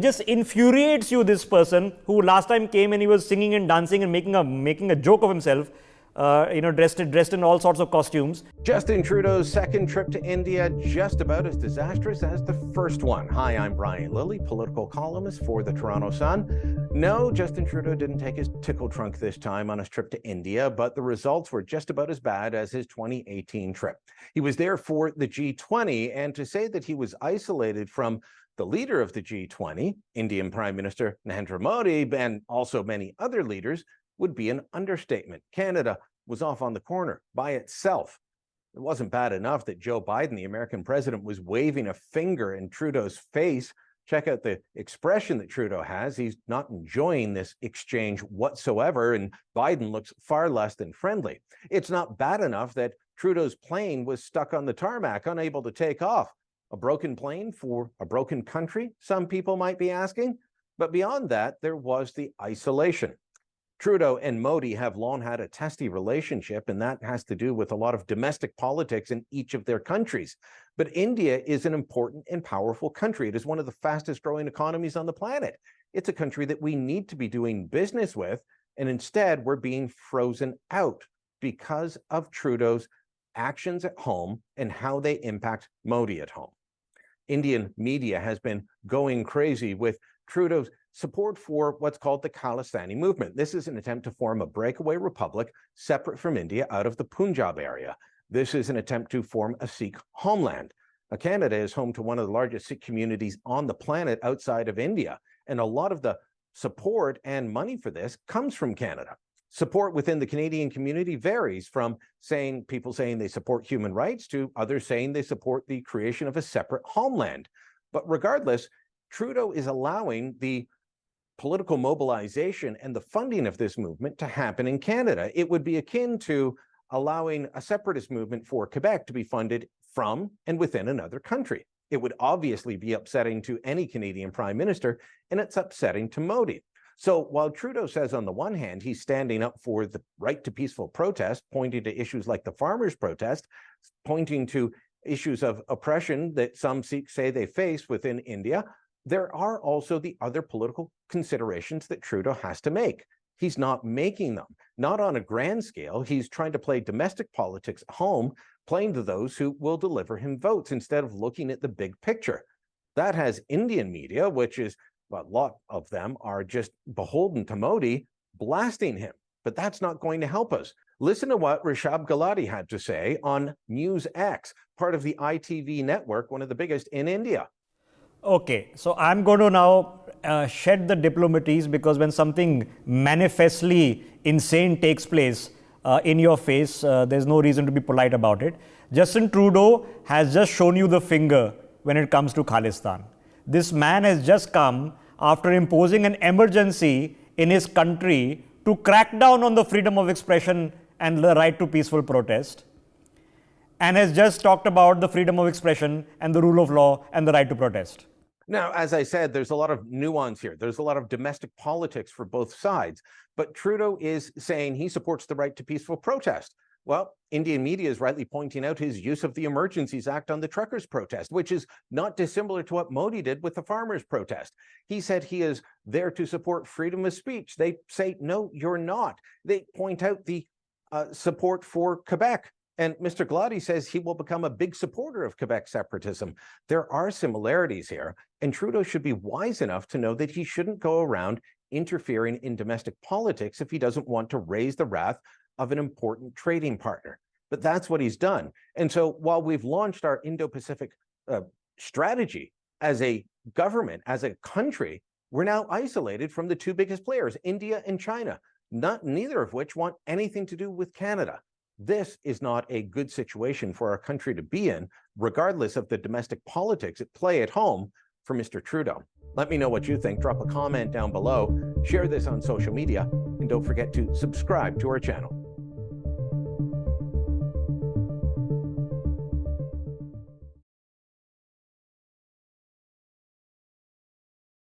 Just infuriates you, this person who last time came and he was singing and dancing and making a joke of himself, dressed in all sorts of costumes. Justin Trudeau's second trip to India just about as disastrous as the first one. Hi, I'm Brian Lilley, political columnist for the Toronto Sun. No, Justin Trudeau didn't take his tickle trunk this time on his trip to India, but the results were just about as bad as his 2018 trip. He was there for the G20, and to say that he was isolated from the leader of the G20, Indian Prime Minister Narendra Modi, and also many other leaders, would be an understatement. Canada was off on the corner by itself. It wasn't bad enough that Joe Biden, the American president, was waving a finger in Trudeau's face. Check out the expression that Trudeau has. He's not enjoying this exchange whatsoever, and Biden looks far less than friendly. It's not bad enough that Trudeau's plane was stuck on the tarmac, unable to take off. A broken plane for a broken country, some people might be asking. But beyond that, there was the isolation. Trudeau and Modi have long had a testy relationship, and that has to do with a lot of domestic politics in each of their countries. But India is an important and powerful country. It is one of the fastest growing economies on the planet. It's a country that we need to be doing business with, and instead we're being frozen out because of Trudeau's actions at home and how they impact Modi at home. Indian media has been going crazy with Trudeau's support for what's called the Khalistani movement. This is an attempt to form a breakaway republic separate from India out of the Punjab area. This is an attempt to form a Sikh homeland. Canada is home to one of the largest Sikh communities on the planet outside of India, and a lot of the support and money for this comes from Canada. Support within the Canadian community varies from people saying they support human rights to others saying they support the creation of a separate homeland. But regardless, Trudeau is allowing the political mobilization and the funding of this movement to happen in Canada. It would be akin to allowing a separatist movement for Quebec to be funded from and within another country. It would obviously be upsetting to any Canadian Prime Minister, and it's upsetting to Modi. So while Trudeau says on the one hand he's standing up for the right to peaceful protest, pointing to issues like the farmers' protest, pointing to issues of oppression that some Sikhs say they face within India, there are also the other political considerations that Trudeau has to make. He's not making them, not on a grand scale. He's trying to play domestic politics at home, playing to those who will deliver him votes instead of looking at the big picture. That has Indian media, which is a lot of them are just beholden to Modi, blasting him. But that's not going to help us. Listen to what Rishabh Gulati had to say on News X, part of the ITV network, one of the biggest in India. Okay, so I'm going to now shed the diplomatics, because when something manifestly insane takes place in your face, there's no reason to be polite about it. Justin Trudeau has just shown you the finger when it comes to Khalistan. This man has just come after imposing an emergency in his country to crack down on the freedom of expression and the right to peaceful protest, and has just talked about the freedom of expression and the rule of law and the right to protest. Now, as I said, there's a lot of nuance here. There's a lot of domestic politics for both sides. But Trudeau is saying he supports the right to peaceful protest. Well, Indian media is rightly pointing out his use of the Emergencies Act on the truckers' protest, which is not dissimilar to what Modi did with the farmers' protest. He said he is there to support freedom of speech. They say, no, you're not. They point out the support for Quebec. And Mr. Gulati says he will become a big supporter of Quebec separatism. There are similarities here, and Trudeau should be wise enough to know that he shouldn't go around interfering in domestic politics if he doesn't want to raise the wrath of an important trading partner. But that's what he's done. And so while we've launched our Indo-Pacific strategy as a government, as a country, we're now isolated from the two biggest players, India and China, neither of which want anything to do with Canada. This is not a good situation for our country to be in, regardless of the domestic politics at play at home for Mr. Trudeau. Let me know what you think. Drop a comment down below, share this on social media, and don't forget to subscribe to our channel.